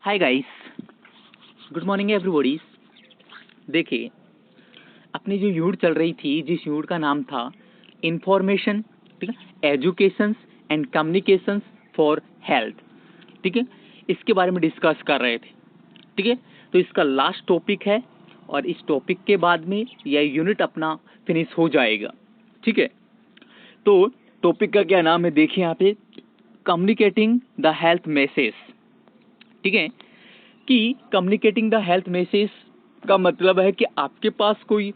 Hi guys, good morning everybody. देखिए, अपनी जो यूनिट चल रही थी, जिस यूनिट का नाम था इंफॉर्मेशन, ठीक है, educations and communications for health, ठीक है, इसके बारे में डिस्कस कर रहे थे। ठीक है, तो इसका लास्ट टॉपिक है और इस टॉपिक के बाद में यह यूनिट अपना फिनिश हो जाएगा। ठीक है, तो टॉपिक का क्या नाम है, देखिए यहाँ पे, कम्युनिकेटिंग द हेल्थ मैसेज। ठीक है, कि कम्युनिकेटिंग द हेल्थ मैसेज का मतलब है कि आपके पास कोई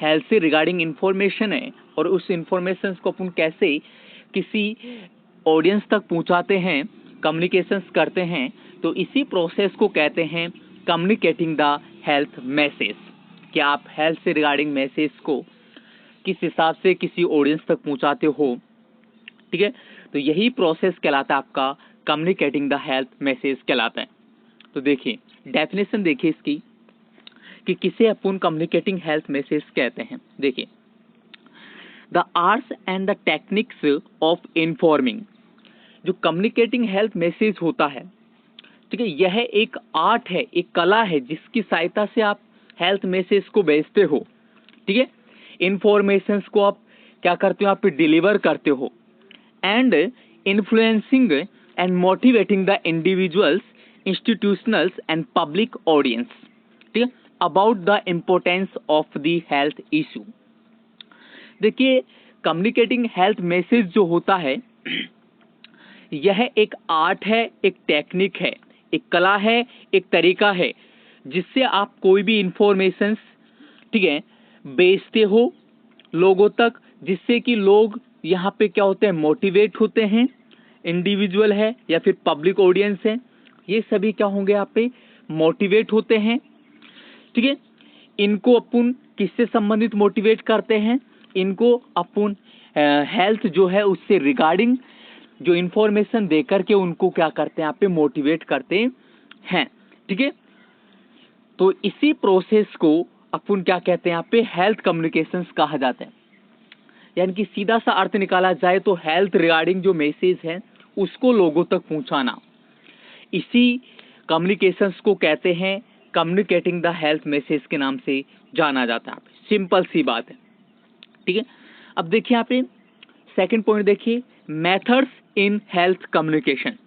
हेल्थ से रिगार्डिंग इंफॉर्मेशन है और उस इंफॉर्मेशन को अपन कैसे किसी ऑडियंस तक पहुंचाते हैं, कम्युनिकेशंस करते हैं, तो इसी प्रोसेस को कहते हैं कम्युनिकेटिंग द हेल्थ मैसेज। कि आप हेल्थ से रिगार्डिंग मैसेज को किस हिसाब से किसी ऑडियंस तक पहुंचाते हो। ठीक है, तो यही प्रोसेस कहलाता है आपका कम्युनिकेटिंग द हेल्थ मैसेज कहलाता है। तो देखिए डेफिनेशन देखिए इसकी कि किसे अपन कम्युनिकेटिंग हेल्थ मैसेज कहते हैं। देखिए, the arts and the techniques of informing. जो कम्युनिकेटिंग हेल्थ मैसेज होता है, ठीक है, यह एक आर्ट है, एक कला है जिसकी सहायता से आप हेल्थ मैसेज को भेजते हो। ठीक है, इंफॉर्मेशन को आप क्या करते हो, आप डिलीवर करते हो, and influencing and motivating the individuals, institutionals and public audience, ठीक है, about the importance of the health issue. देखिए, कम्युनिकेटिंग हेल्थ मैसेज जो होता है यह एक आर्ट है, एक टेक्निक है, एक कला है, एक तरीका है जिससे आप कोई भी इंफॉर्मेशन, ठीक है, भेजते हो लोगों तक, जिससे कि लोग यहाँ पे क्या होते हैं, मोटिवेट होते हैं, इंडिविजुअल है या फिर पब्लिक ऑडियंस है, ये सभी क्या होंगे यहाँ पे, मोटिवेट होते हैं। ठीक है, इनको अपन किससे संबंधित मोटिवेट करते हैं, इनको अपन हेल्थ जो है उससे रिगार्डिंग जो इंफॉर्मेशन देकर के उनको क्या करते हैं, यहाँ पे मोटिवेट करते हैं। ठीक है, तो इसी प्रोसेस को अपन क्या कहते हैं, यहाँ पे हेल्थ कम्युनिकेशंस कहा जाता है। यानी कि सीधा सा अर्थ निकाला जाए तो हेल्थ रिगार्डिंग जो मैसेज है उसको लोगों तक पहुंचाना, इसी कम्युनिकेशंस को कहते हैं कम्युनिकेटिंग द हेल्थ मैसेज के नाम से जाना जाता है। सिंपल सी बात है। ठीक है, अब देखिए यहाँ पे सेकंड पॉइंट देखिए, मेथड्स इन हेल्थ कम्युनिकेशन।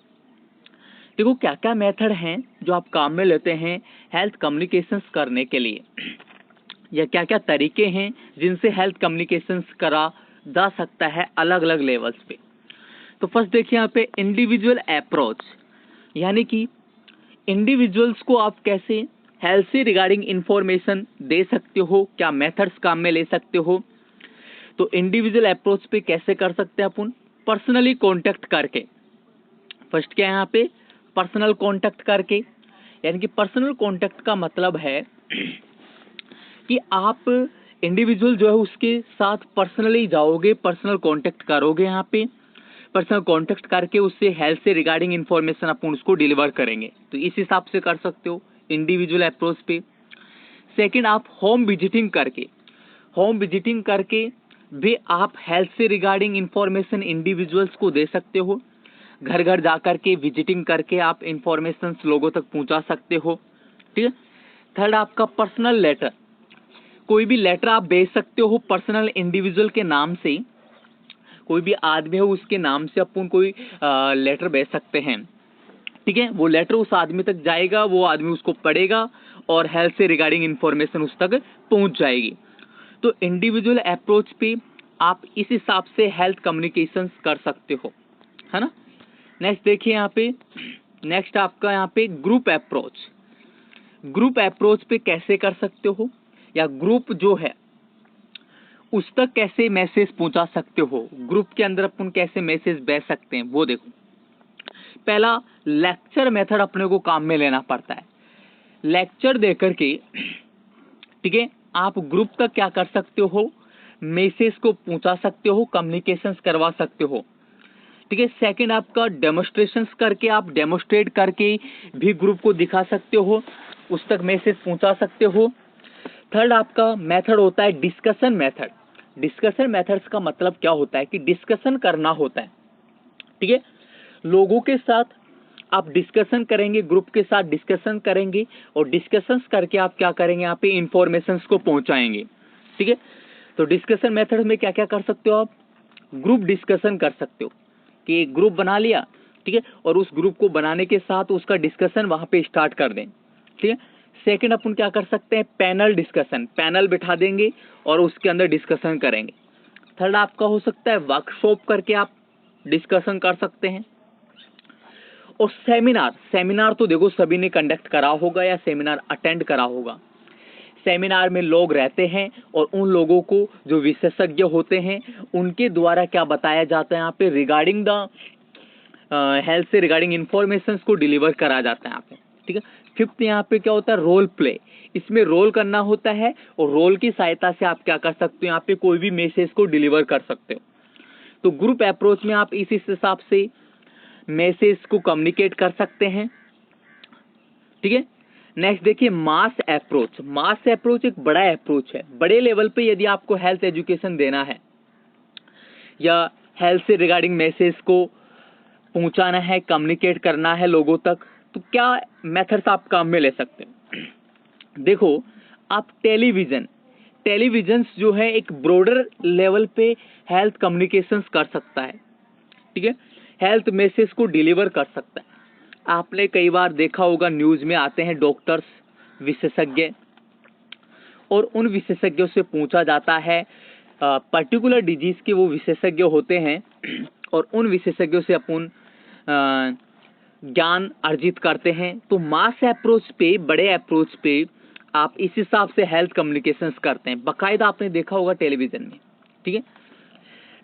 देखो क्या क्या मेथड हैं जो आप काम में लेते हैं हेल्थ कम्युनिकेशंस करने के लिए, या क्या क्या तरीके हैं जिनसे हेल्थ कम्युनिकेशंस करा जा सकता है अलग अलग लेवल्स पे। तो फर्स्ट देखिए यहाँ पे इंडिविजुअल अप्रोच, यानी कि इंडिविजुअल्स को आप कैसे हेल्थ से रिगार्डिंग इंफॉर्मेशन दे सकते हो, क्या मेथड्स काम में ले सकते हो। तो इंडिविजुअल अप्रोच पे कैसे कर सकते हैं अपन, पर्सनली कांटेक्ट करके। फर्स्ट क्या है यहाँ पे, पर्सनल कांटेक्ट करके, यानी कि पर्सनल कांटेक्ट का मतलब है कि आप इंडिविजुअल जो है उसके साथ पर्सनली जाओगे, पर्सनल कांटेक्ट करोगे, यहाँ पे पर्सनल कांटेक्ट करके उससे हेल्थ से रिगार्डिंग इंफॉर्मेशन अपन उसको डिलीवर करेंगे। तो इस हिसाब से कर सकते हो इंडिविजुअल अप्रोच पे। सेकंड, आप होम विजिटिंग करके भी आप हेल्थ से रिगार्डिंग इंफॉर्मेशन इंडिविजुअल्स को दे सकते हो। घर घर जाकर के विजिटिंग करके आप इंफॉर्मेशन लोगों तक पहुंचा सकते हो। ठीक है, थर्ड आपका पर्सनल लेटर, कोई भी लेटर आप भेज सकते हो पर्सनल इंडिविजुअल के नाम से, कोई भी आदमी हो उसके नाम से अपन कोई लेटर भेज सकते हैं। ठीक है, वो लेटर उस आदमी तक जाएगा, वो आदमी उसको पढ़ेगा और हेल्थ से रिगार्डिंग इंफॉर्मेशन उस तक पहुंच जाएगी। तो इंडिविजुअल अप्रोच पे आप इस हिसाब से हेल्थ कम्युनिकेशंस कर सकते हो, है ना। नेक्स्ट देखिए यहाँ पे, नेक्स्ट आपका यहाँ पे ग्रुप अप्रोच पे कैसे कर सकते हो, या ग्रुप जो है उस तक कैसे मैसेज पहुंचा सकते हो, ग्रुप के अंदर अपन कैसे मैसेज भेज सकते हैं वो देखो। पहला, लेक्चर मेथड अपने को काम में लेना पड़ता है। लेक्चर देकर के, ठीक है, आप ग्रुप तक क्या कर सकते हो, मैसेज को पहुंचा सकते हो, कम्युनिकेशंस करवा सकते हो। ठीक है, सेकंड आपका डेमोस्ट्रेशंस करके, आप डेमोस्ट्रेट करके भी ग्रुप को दिखा सकते हो, उस तक मैसेज पहुंचा सकते हो। थर्ड आपका मेथड होता है डिस्कशन मेथड्स का मतलब क्या होता है कि डिस्कशन करना होता है। ठीक है, लोगों के साथ आप डिस्कशन करेंगे, ग्रुप के साथ डिस्कशन करेंगे और डिस्कशंस करके आप क्या करेंगे, यहाँ पे इंफॉर्मेशंस को पहुंचाएंगे। ठीक है, तो डिस्कशन मेथड में क्या क्या कर सकते हो आप, ग्रुप डिस्कशन कर सकते हो कि एक ग्रुप बना लिया, ठीक है, और उस ग्रुप को बनाने के साथ उसका डिस्कशन वहां पे स्टार्ट कर दें। ठीक है, सेकंड अपन क्या कर सकते हैं, पैनल डिस्कशन, पैनल बिठा देंगे और उसके अंदर डिस्कशन करेंगे। थर्ड आपका हो सकता है वर्कशॉप करके आप डिस्कशन कर सकते हैं। और सेमिनार, सेमिनार तो देखो सभी ने कंडक्ट करा होगा या सेमिनार अटेंड करा होगा। सेमिनार में लोग रहते हैं और उन लोगों को जो विशेषज्ञ होते हैं उनके द्वारा क्या बताया जाता है यहाँ पे, रिगार्डिंग द हेल्थ से रिगार्डिंग इंफॉर्मेशन को डिलीवर करा जाता है यहाँ पे। ठीक है, फिफ्थ यहाँ पे क्या होता है, रोल प्ले, इसमें रोल करना होता है और रोल की सहायता से आप क्या कर सकते हो, यहाँ पे कोई भी मैसेज को डिलीवर कर सकते हो। तो ग्रुप अप्रोच में आप इस हिसाब से मैसेज को कम्युनिकेट कर सकते हैं। ठीक है, नेक्स्ट देखिए मास अप्रोच। मास अप्रोच एक बड़ा अप्रोच है, बड़े लेवल पे यदि आपको हेल्थ एजुकेशन देना है या हेल्थ से रिगार्डिंग मैसेज को पहुंचाना है, कम्युनिकेट करना है लोगों तक, तो क्या मेथड्स आप काम में ले सकते हैं। देखो आप टेलीविजन जो है एक ब्रॉडर लेवल पे हेल्थ कम्युनिकेशंस कर सकता है। ठीक है, हेल्थ मैसेज को डिलीवर कर सकता है। आपने कई बार देखा होगा न्यूज में आते हैं डॉक्टर्स, विशेषज्ञ, और उन विशेषज्ञों से पूछा जाता है पर्टिकुलर डिजीज के वो विशेषज्ञ होते हैं और उन विशेषज्ञों से अपन ज्ञान अर्जित करते हैं। तो मास अप्रोच पे, बड़े अप्रोच पे आप इस हिसाब से हेल्थ कम्युनिकेशंस करते हैं। बाकायदा आपने देखा होगा टेलीविजन में। ठीक है,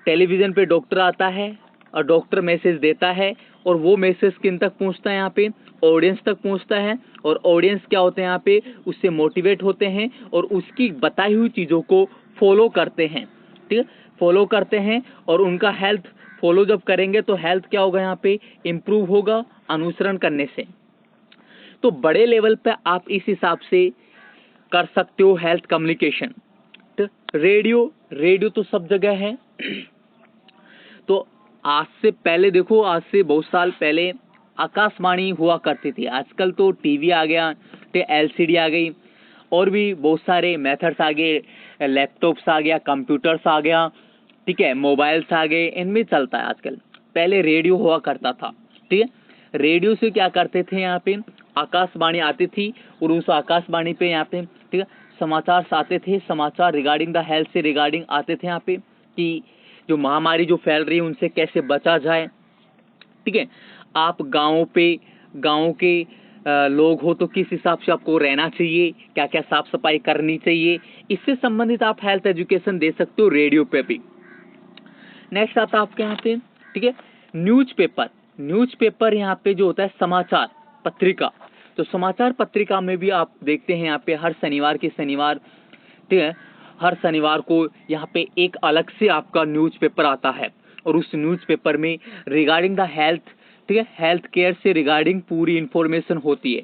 टेलीविजन पे डॉक्टर आता है और डॉक्टर मैसेज देता है और वो मैसेज किन तक पहुंचता है, यहाँ पे ऑडियंस तक पहुंचता है और ऑडियंस क्या होते हैं यहाँ पे, उससे मोटिवेट होते हैं और उसकी बताई हुई चीजों को फॉलो करते हैं। ठीक है, फॉलो करते हैं और उनका हेल्थ फॉलो जब करेंगे तो हेल्थ क्या होगा, यहाँ पे इम्प्रूव होगा अनुसरण करने से। तो बड़े लेवल पे आप इस हिसाब से कर सकते हो हेल्थ कम्युनिकेशन। तो रेडियो तो सब जगह है। तो आज से पहले देखो, आज से बहुत साल पहले आकाशवाणी हुआ करती थी, आजकल तो टीवी आ गया, एलसीडी आ गई और भी बहुत सारे मेथड्स आ गए, लैपटॉप्स आ गया, कंप्यूटर्स आ गया, ठीक है, मोबाइल्स आ गए, इनमें चलता है आजकल। पहले रेडियो हुआ करता था। ठीक है, रेडियो से क्या करते थे, यहाँ पे आकाशवाणी आती थी और उस आकाशवाणी पे यहाँ पे, ठीक है, समाचार आते थे, समाचार रिगार्डिंग द हेल्थ से रिगार्डिंग आते थे यहाँ पे कि जो महामारी जो फैल रही है उनसे कैसे बचा जाए। ठीक है, आप गाँव के लोग हो तो किस हिसाब से आपको रहना चाहिए, क्या क्या साफ सफाई करनी चाहिए, इससे संबंधित आप हेल्थ एजुकेशन दे सकते हो रेडियो पे भी। नेक्स्ट आता है आपके यहाँ पे, ठीक है, न्यूज़पेपर यहाँ पे जो होता है समाचार पत्रिका। तो समाचार पत्रिका में भी आप देखते हैं यहाँ पे हर शनिवार के शनिवार, ठीक है, हर शनिवार को यहाँ पे एक अलग से आपका न्यूज़पेपर आता है और उस न्यूज़पेपर में रिगार्डिंग द हेल्थ, ठीक है, हेल्थ केयर से रिगार्डिंग पूरी इन्फॉर्मेशन होती है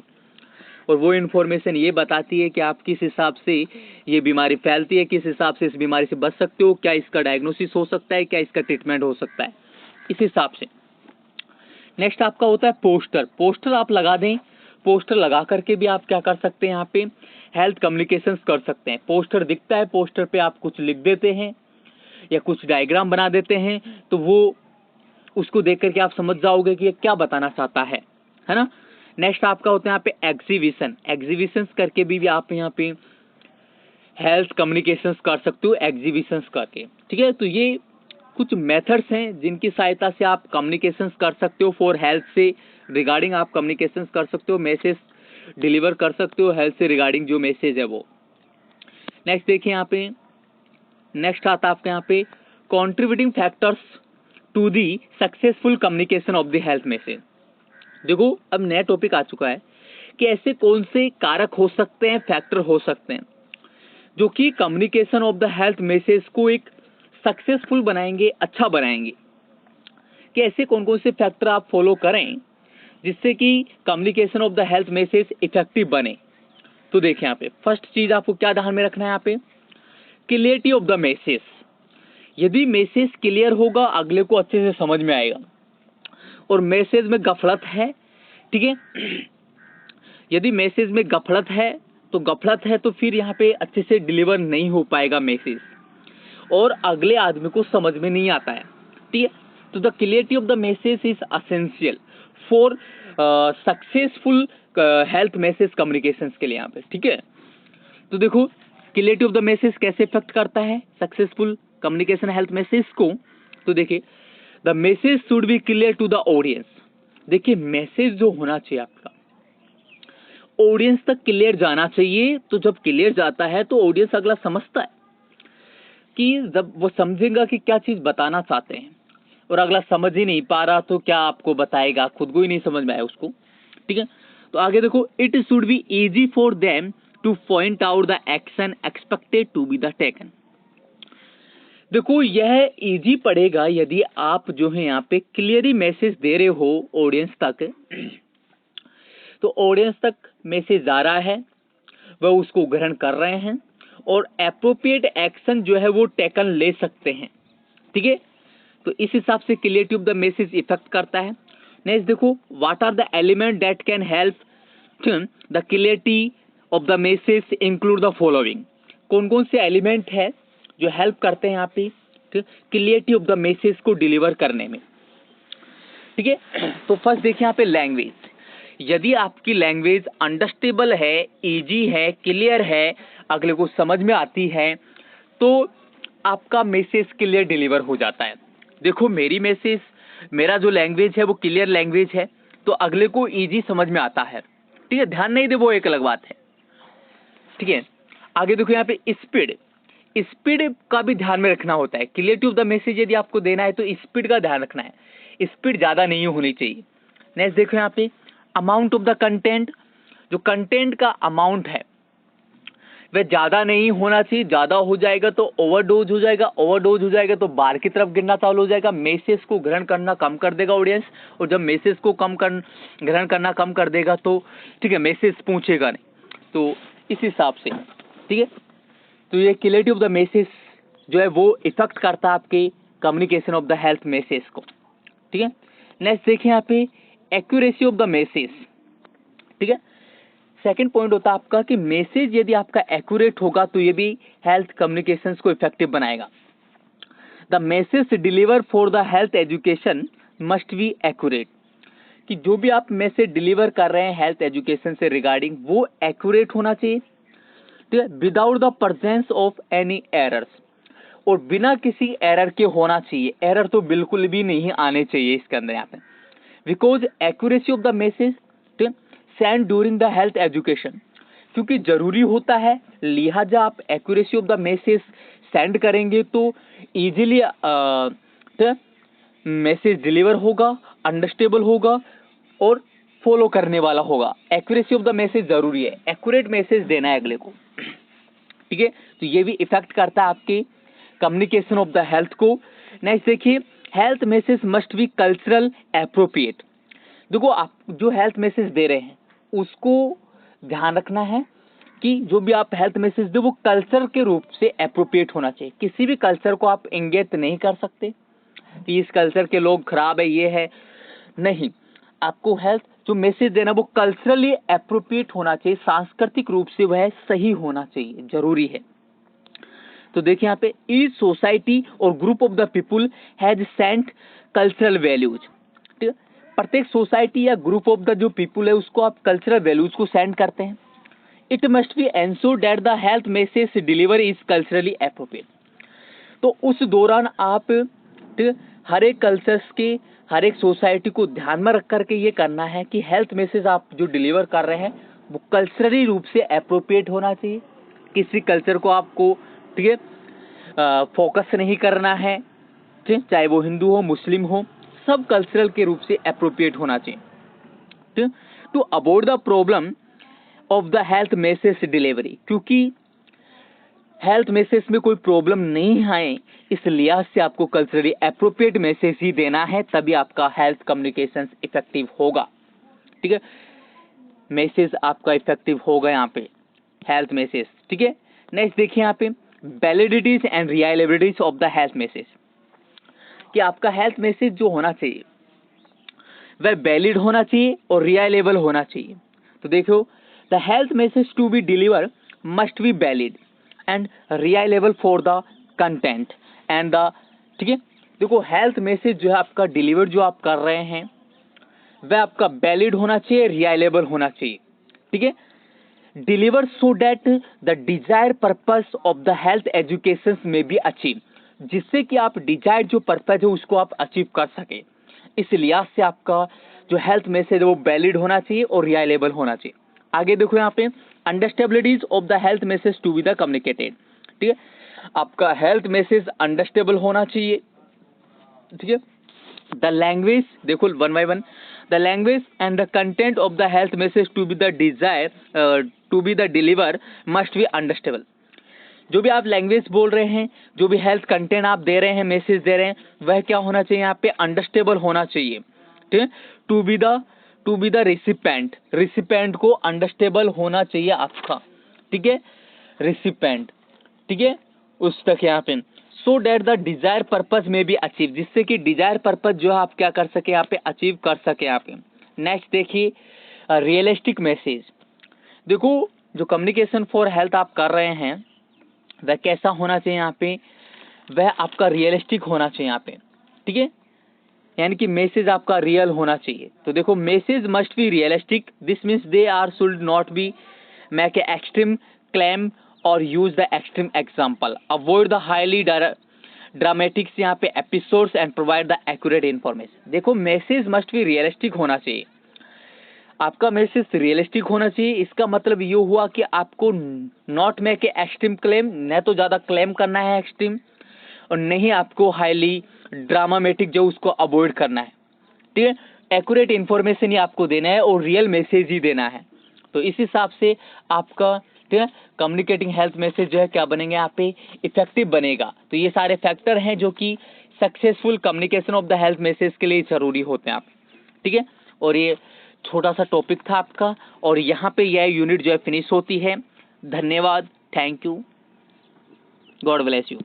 और वो इन्फॉर्मेशन ये बताती है कि आप किस हिसाब से ये बीमारी फैलती है, किस हिसाब से इस बीमारी से बच सकते हो, क्या इसका डायग्नोसिस हो सकता है, क्या इसका ट्रीटमेंट हो सकता है, इस हिसाब से। नेक्स्ट आपका होता है पोस्टर आप लगा दें, पोस्टर लगा करके भी आप क्या कर सकते हैं, यहाँ पे हेल्थ कम्युनिकेशंस कर सकते हैं। पोस्टर दिखता है, पोस्टर पे आप कुछ लिख देते हैं या कुछ डायग्राम बना देते हैं तो वो उसको देख करके आप समझ जाओगे कि ये क्या बताना चाहता है ना। नेक्स्ट आपका होता है यहाँ पे एग्जीबिशंस करके भी आप यहाँ पे हेल्थ कम्युनिकेशंस कर सकते हो, एग्जीबिशंस करके। ठीक है, तो ये कुछ मेथड्स हैं जिनकी सहायता से आप कम्युनिकेशंस कर सकते हो फॉर हेल्थ से रिगार्डिंग, आप कम्युनिकेशंस कर सकते हो, मैसेज डिलीवर कर सकते हो हेल्थ से रिगार्डिंग जो मैसेज है वो। नेक्स्ट देखिए यहाँ पे, नेक्स्ट आता है आपके यहाँ पे contributing factors to the successful communication of the health message. देखो अब नया टॉपिक आ चुका है कि ऐसे कौन से कारक हो सकते हैं, फैक्टर हो सकते हैं जो कि communication of the health message को एक सक्सेसफुल बनाएंगे, अच्छा बनाएंगे। कि ऐसे कौन कौन से फैक्टर आप फॉलो करें जिससे कि communication of the health message effective बने। तो देखिए यहाँ पे फर्स्ट चीज आपको क्या ध्यान में रखना है, यहाँ पे क्लियरिटी ऑफ द मैसेज। यदि मैसेज क्लियर होगा अगले को अच्छे से समझ में आएगा, और मैसेज में गफलत है ठीक है। यदि मैसेज में गफलत है तो फिर यहाँ पे अच्छे से डिलीवर नहीं हो पाएगा मैसेज, और अगले आदमी को समझ में नहीं आता है। ठीक है, तो the clarity of the message is essential for successful health message communications के लिए यहाँ पे। ठीक है, तो देखो क्लियरिटी ऑफ द मैसेज कैसे इफेक्ट करता है सक्सेसफुल कम्युनिकेशन हेल्थ मैसेज को। तो देखिए, the message should be clear to the audience. देखिए, मैसेज जो होना चाहिए आपका ऑडियंस तक क्लियर जाना चाहिए। तो जब क्लियर जाता है तो ऑडियंस अगला समझता है कि जब वो समझेगा कि क्या चीज बताना चाहते हैं, और अगला समझ ही नहीं पा रहा तो क्या आपको बताएगा, खुद को ही नहीं समझ में आया उसको। ठीक है, तो आगे देखो, it should be easy for them to point out the action expected to be the taken. देखो, यह इजी पड़ेगा यदि आप जो है यहाँ पे क्लियरली मैसेज दे रहे हो ऑडियंस तक। तो ऑडियंस तक मैसेज आ रहा है, वह उसको ग्रहण कर रहे हैं और एप्रोप्रिएट एक्शन जो है वो टेकन ले सकते हैं। ठीक है, तो इस हिसाब से clarity of the message effect करता है। नेक्स्ट देखो, what are the element that can help the clarity of the message include the following. कौन कौन से एलिमेंट है जो हेल्प करते हैं यहाँ पे क्लियरिटी ऑफ द मैसेज को डिलीवर करने में। ठीक है, तो फर्स्ट देखिए यहाँ पे लैंग्वेज। यदि आपकी लैंग्वेज अंडरस्टेबल है, इजी है, क्लियर है, अगले को समझ में आती है, तो आपका मैसेज क्लियर डिलीवर हो जाता है। देखो, मेरा जो लैंग्वेज है वो क्लियर लैंग्वेज है, तो अगले को इजी समझ में आता है। ठीक है, ध्यान नहीं दे वो एक अलग बात है। ठीक है, आगे देखो यहाँ पे स्पीड का भी ध्यान में रखना होता है। क्लियरिटी ऑफ द मैसेज यदि आपको देना है तो स्पीड का ध्यान रखना है, स्पीड ज्यादा नहीं होनी चाहिए। नेक्स्ट देखो यहाँ पे अमाउंट ऑफ द कंटेंट। जो कंटेंट का अमाउंट है वह ज्यादा नहीं होना चाहिए, ज्यादा हो जाएगा तो ओवरडोज हो जाएगा, ओवरडोज हो जाएगा तो बार की तरफ गिरना चालू हो जाएगा, मैसेज को ग्रहण करना कम कर देगा ऑडियंस, और जब मैसेज को ग्रहण करना कम कर देगा तो ठीक है मैसेज पूछेगा नहीं। तो इस हिसाब से ठीक है, तो ये क्लियरिटी ऑफ द मैसेज जो है वो इफेक्ट करता है आपके communication of the health message को। ठीक है, नेक्स्ट देखिए यहाँ पे एक्यूरेसी ऑफ द मैसेज। ठीक है, सेकंड पॉइंट होता है आपका कि मैसेज यदि आपका एक्यूरेट होगा तो ये भी हेल्थ कम्युनिकेशंस को इफेक्टिव बनाएगा। The message deliver for the health education must be accurate. कि जो भी आप मैसेज डिलीवर कर रहे हैं हेल्थ एजुकेशन से रिगार्डिंग वो एक्यूरेट होना चाहिए। ठीक है, without the presence of any errors, और बिना किसी एरर के होना चाहिए। एरर तो बिल्कुल भी नहीं आने चाहिए इसके अंदर यहाँ पे, because accuracy of the message send during the health education, क्योंकि जरूरी होता है, लिहाजा आप accuracy of the message send करेंगे तो इजीली मैसेज डिलीवर होगा, अंडरस्टेबल होगा और फॉलो करने वाला होगा। एक्यूरेसी ऑफ द मैसेज जरूरी है, एक्यूरेट मैसेज देना है अगले को। ठीक है, तो ये भी इफेक्ट करता है आपके कम्युनिकेशन ऑफ द हेल्थ को। नेक्स्ट देखिए, health message must B cultural appropriate. देखो, आप जो हेल्थ मैसेज दे रहे हैं उसको ध्यान रखना है कि जो भी आप हेल्थ मैसेज दो वो कल्चर के रूप से एप्रोप्रिएट होना चाहिए। किसी भी कल्चर को आप इंगित नहीं कर सकते कि इस कल्चर के लोग खराब है, ये है नहीं। आपको हेल्थ जो मैसेज देना वो कल्चरली एप्रोप्रिएट होना चाहिए, सांस्कृतिक रूप से वह सही होना चाहिए, जरूरी है। तो देखिए यहाँ पे ईच सोसाइटी और group of the people has sent cultural values. ठीक है, प्रत्येक सोसाइटी या ग्रुप ऑफ द जो पीपुल है उसको आप कल्चरल वैल्यूज को सेंड करते हैं। It must be ensure that the health message deliver is culturally appropriate. तो उस दौरान आप हर एक कल्चर्स के, हर एक सोसाइटी को ध्यान में रख करके ये करना है कि हेल्थ मैसेज आप जो डिलीवर कर रहे हैं वो कल्चरली रूप से एप्रोप्रिएट होना चाहिए। किसी कल्चर को आपको ठीक है फोकस नहीं करना है, ठीक, चाहे वो हिंदू हो मुस्लिम हो, सब कल्चरल के रूप से एप्रोप्रिएट होना चाहिए। ठीक, to avoid the problem of the health message delivery, क्योंकि हेल्थ मैसेज में कोई प्रॉब्लम नहीं आए इस लिहाज से आपको कल्चरली एप्रोप्रिएट मैसेज ही देना है, तभी आपका हेल्थ कम्युनिकेशन इफेक्टिव होगा। ठीक है, मैसेज आपका इफेक्टिव होगा यहाँ पे हेल्थ मैसेज। ठीक है, नेक्स्ट देखिए यहाँ पे validities and reliabilities of the health message, कि आपका हेल्थ मैसेज जो होना चाहिए वह वैलिड होना चाहिए और रिलायबल होना चाहिए। तो देखो, the health message to be deliver must be valid and reliable for the content and the, ठीक है। देखो, हेल्थ मैसेज जो है आपका डिलीवर जो आप कर रहे हैं वह आपका वैलिड होना चाहिए, रिलायबल होना चाहिए, ठीक है। Deliver so that the desire purpose of the health education में बी अचीव, जिससे कि आप डिजायर जो पर्पस है उसको आप अचीव कर सके। इस लिहाज से आपका जो हेल्थ मैसेज है वो वैलिड होना चाहिए और रिलायबल होना चाहिए। आगे देखो यहाँ पे, understandabilities of the health message to be the communicated, ठीक है। आपका हेल्थ मैसेज अंडरस्टैंडेबल होना चाहिए, ठीक है। द लैंग्वेज, देखो one by one, the language and the content of the health message to be the desire to be the deliver must be understandable. जो भी आप लैंग्वेज बोल रहे हैं, जो भी हेल्थ कंटेंट आप दे रहे हैं, मैसेज दे रहे हैं, वह क्या होना चाहिए यहाँ पे, अंडरस्टैंडेबल होना चाहिए, ठीक है। To be the recipient, recipient को अंडरस्टैंडेबल होना चाहिए आपका, ठीक है, रिसिपेंट, ठीक है, उस तक यहाँ पे, सो डेट द डिजायर पर्पज में भी अचीव, जिससे कि डिजायर पर्पज जो है आप क्या कर सके यहाँ पे, अचीव कर सके यहाँ पे। नेक्स्ट देखिए, रियलिस्टिक मैसेज। देखो, जो कम्युनिकेशन फॉर हेल्थ आप कर रहे हैं वह कैसा होना चाहिए यहाँ पे, वह आपका रियलिस्टिक होना चाहिए यहाँ पे, ठीक है, यानी कि मैसेज आपका रियल होना चाहिए। तो देखो, message must be realistic, this means they are should not be make a extreme claim or use the extreme example, avoid the highly dramatics यहाँ पे episodes and provide the accurate information. देखो, message must be realistic होना चाहिए, आपका message realistic होना चाहिए। इसका मतलब ये हुआ कि आपको not make a extreme claim, न तो ज्यादा क्लेम करना है एक्सट्रीम, और नहीं आपको हाईली ड्रामामेटिक जो उसको अवॉइड करना है, ठीक है। एक्यूरेट इन्फॉर्मेशन ही आपको देना है और रियल मैसेज ही देना है। तो इस हिसाब से आपका, ठीक है, कम्युनिकेटिंग हेल्थ मैसेज जो है क्या बनेंगे यहाँ पे, इफेक्टिव बनेगा। तो ये सारे फैक्टर हैं जो कि successful communication of the health message के लिए जरूरी होते हैं आप, ठीक है। और ये छोटा सा टॉपिक था आपका, और यहाँ पे यह यूनिट जो है फिनिश होती है। धन्यवाद, thank you, God bless you.